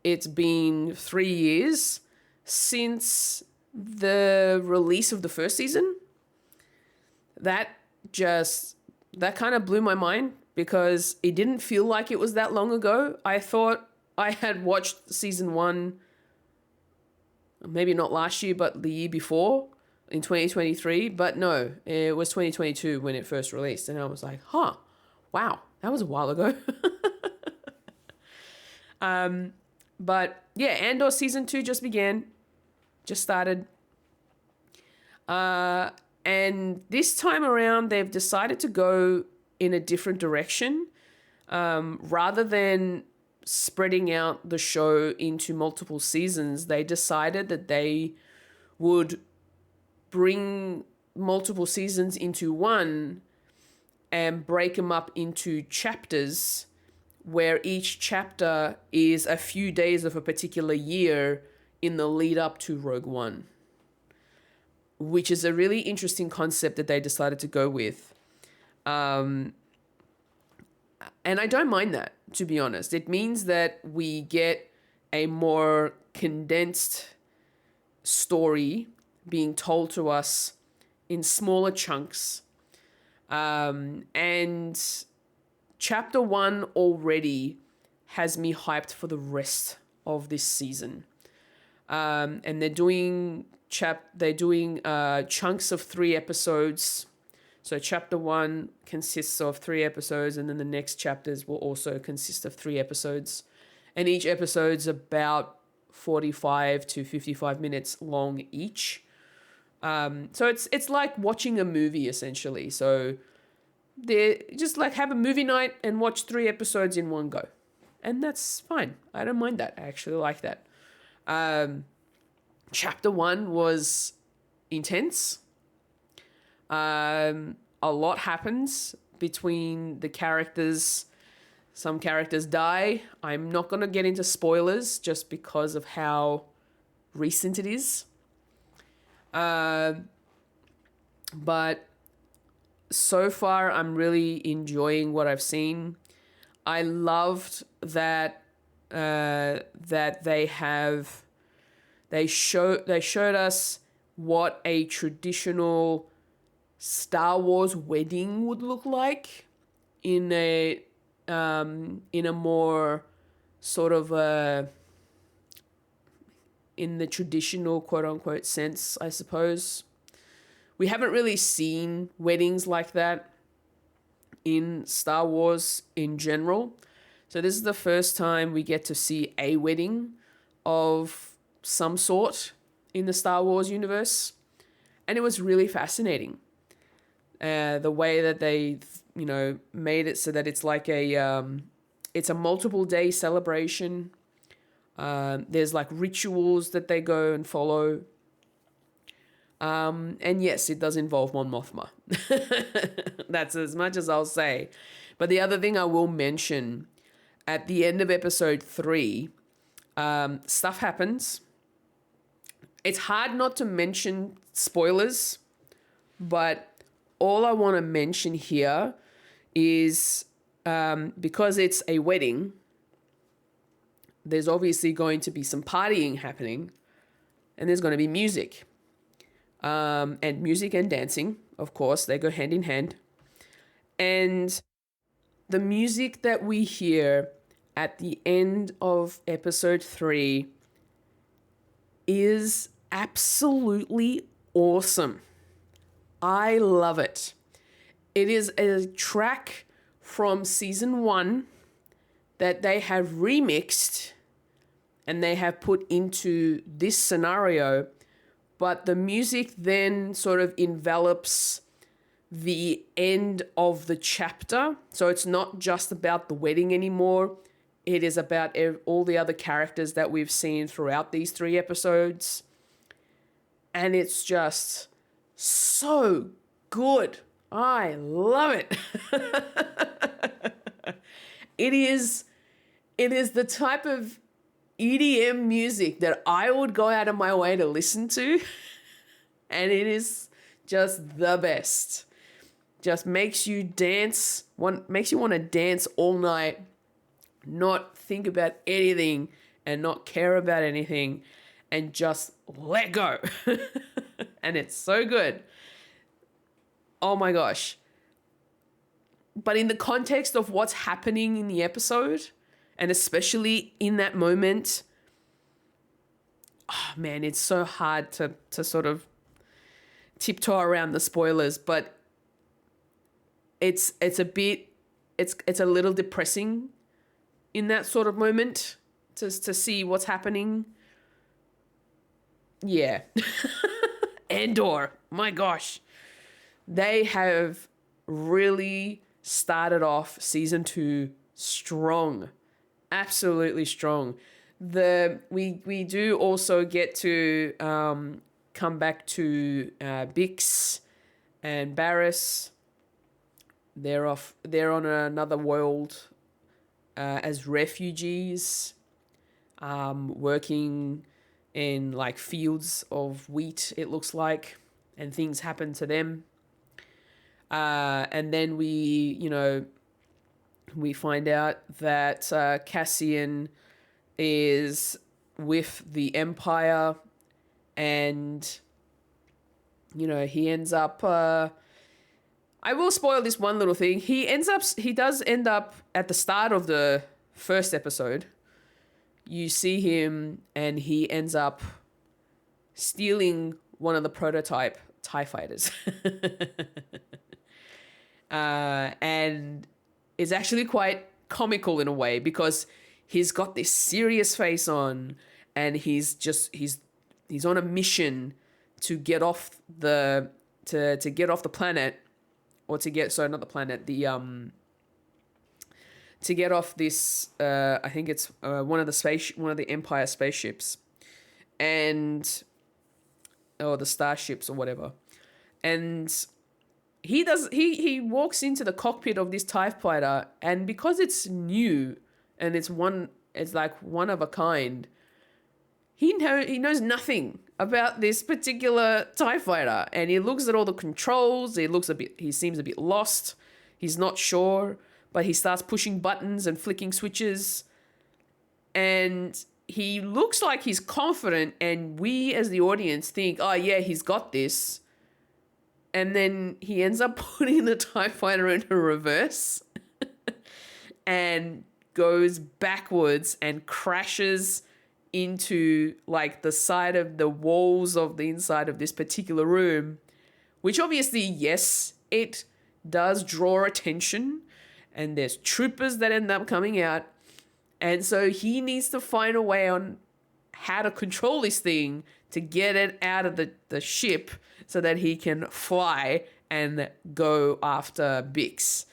it's been 3 years since the release of the first season. That kind of blew my mind because it didn't feel like it was that long ago. I thought I had watched season 1, maybe not last year, but the year before. in 2023, but no, it was 2022 when it first released, and I was like, wow, that was a while ago. But yeah, Andor season 2 just began, just started. And this time around, they've decided to go in a different direction. Rather than spreading out the show into multiple seasons, they decided that they would bring multiple seasons into one and break them up into chapters, where each chapter is a few days of a particular year in the lead up to Rogue One, which is a really interesting concept that they decided to go with. And I don't mind that, to be honest. It means that we get a more condensed story being told to us in smaller chunks. And chapter 1 already has me hyped for the rest of this season. And they're doing chunks of 3 episodes. So chapter 1 consists of 3 episodes, and then the next chapters will also consist of 3 episodes. And each episode's about 45 to 55 minutes long each. So it's like watching a movie, essentially. So they just like have a movie night and watch 3 episodes in one go. And that's fine. I don't mind that. I actually like that. Chapter 1 was intense. A lot happens between the characters. Some characters die. I'm not going to get into spoilers just because of how recent it is. But so far, I'm really enjoying what I've seen. I loved that they showed us what a traditional Star Wars wedding would look like in a more sort of in the traditional quote unquote sense, I suppose. We haven't really seen weddings like that in Star Wars in general. So this is the first time we get to see a wedding of some sort in the Star Wars universe. And it was really fascinating. The way that they, made it so that it's like it's a multiple day celebration. There's like rituals that they go and follow. And yes, it does involve Mon Mothma. That's as much as I'll say. But the other thing I will mention, at the end of episode 3, stuff happens. It's hard not to mention spoilers, but all I want to mention here is because it's a wedding, there's obviously going to be some partying happening, and there's going to be music. And music and dancing, of course, they go hand in hand. And the music that we hear at the end of episode 3 is absolutely awesome. I love it. It is a track from season 1 that they have remixed and they have put into this scenario, but the music then sort of envelops the end of the chapter. So it's not just about the wedding anymore. It is about all the other characters that we've seen throughout these 3 episodes. And it's just so good. I love it. It is the type of EDM music that I would go out of my way to listen to. And it is just the best. Just makes you dance, makes you want to dance all night, not think about anything and not care about anything and just let go. And it's so good. Oh my gosh. But in the context of what's happening in the episode, and especially in that moment, oh man, it's so hard to sort of tiptoe around the spoilers, but it's a little depressing in that sort of moment to see what's happening. Yeah. Andor, my gosh. They have really started off season 2 strong. Absolutely strong. We do also get to come back to Bix and Barriss. They're on another world as refugees, working in like fields of wheat, it looks like, and things happen to them. And then we find out that Cassian is with the Empire, and he ends up. I will spoil this one little thing. He does end up at the start of the first episode. You see him, and he ends up stealing one of the prototype TIE fighters. And it's actually quite comical in a way, because he's got this serious face on, and he's on a mission to get off the planet, or to get to get off this. I think it's one of the Empire spaceships, or the starships or whatever, and he walks into the cockpit of this TIE fighter, and because it's new and it's like one of a kind, he knows nothing about this particular TIE fighter, and he looks at all the controls. He seems a bit lost. He's not sure, but he starts pushing buttons and flicking switches, and he looks like he's confident, and we as the audience think, oh yeah, he's got this. And then he ends up putting the TIE fighter into reverse and goes backwards and crashes into like the side of the walls of the inside of this particular room, which obviously, yes, it does draw attention, and there's troopers that end up coming out. And so he needs to find a way on how to control this thing to get it out of the ship so that he can fly and go after Bix.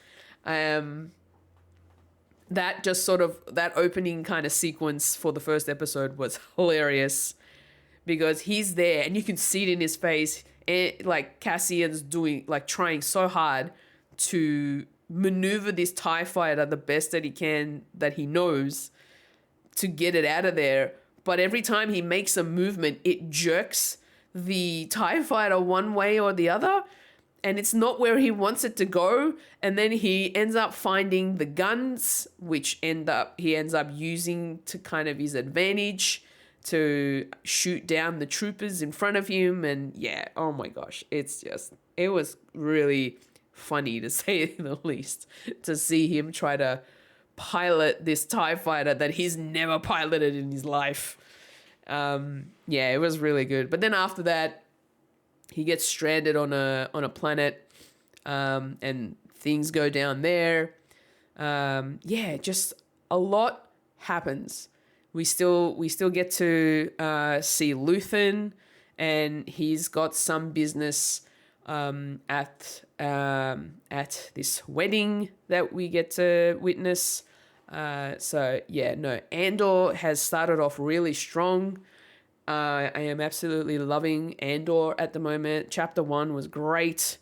That opening kind of sequence for the first episode was hilarious, because he's there and you can see it in his face. Like Cassian's trying so hard to maneuver this TIE fighter the best that he can, that he knows, to get it out of there. But every time he makes a movement, it jerks the TIE fighter one way or the other, and it's not where he wants it to go. And then he ends up finding the guns, which he ends up using to kind of his advantage to shoot down the troopers in front of him. And yeah, oh my gosh, it was really funny, to say the least, to see him try to pilot this TIE fighter that he's never piloted in his life. Yeah, it was really good. But then after that, he gets stranded on a planet, and things go down there. Yeah, just a lot happens. We still get to see Luthen, and he's got some business at this wedding that we get to witness. So yeah, no, Andor has started off really strong. I am absolutely loving Andor at the moment. Chapter 1 was great.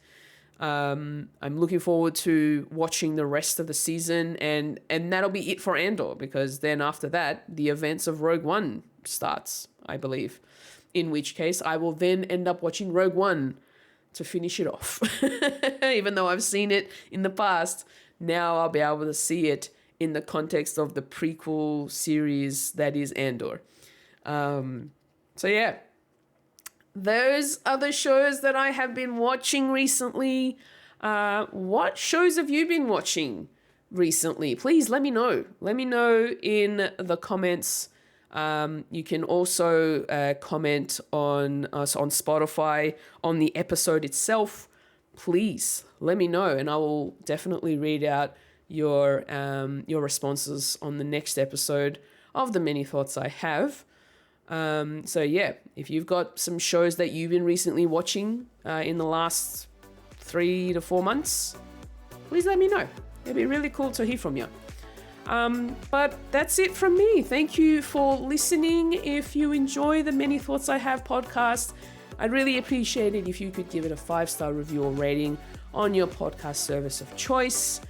I'm looking forward to watching the rest of the season, and that'll be it for Andor, because then after that, the events of Rogue One starts, I believe. In which case, I will then end up watching Rogue One to finish it off. Even though I've seen it in the past, now I'll be able to see it in the context of the prequel series that is Andor. So yeah, those are the shows that I have been watching recently. What shows have you been watching recently? Please let me know. Let me know in the comments You can also comment on us on Spotify on the episode itself. Please let me know, and I will definitely read out your responses on the next episode of the Many Thoughts I Have. So yeah, if you've got some shows that you've been recently watching in the last 3 to 4 months, please let me know. It'd be really cool to hear from you. But that's it from me. Thank you for listening. If you enjoy the Many Thoughts I Have podcast, I'd really appreciate it if you could give it a 5-star review or rating on your podcast service of choice.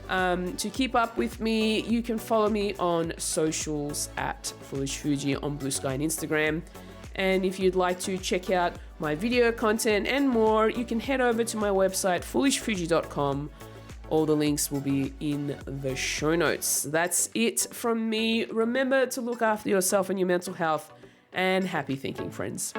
To keep up with me, you can follow me on socials at FulishFuji on Blue Sky and Instagram. And if you'd like to check out my video content and more, you can head over to my website, FulishFuji.com. All the links will be in the show notes. That's it from me. Remember to look after yourself and your mental health, and happy thinking, friends.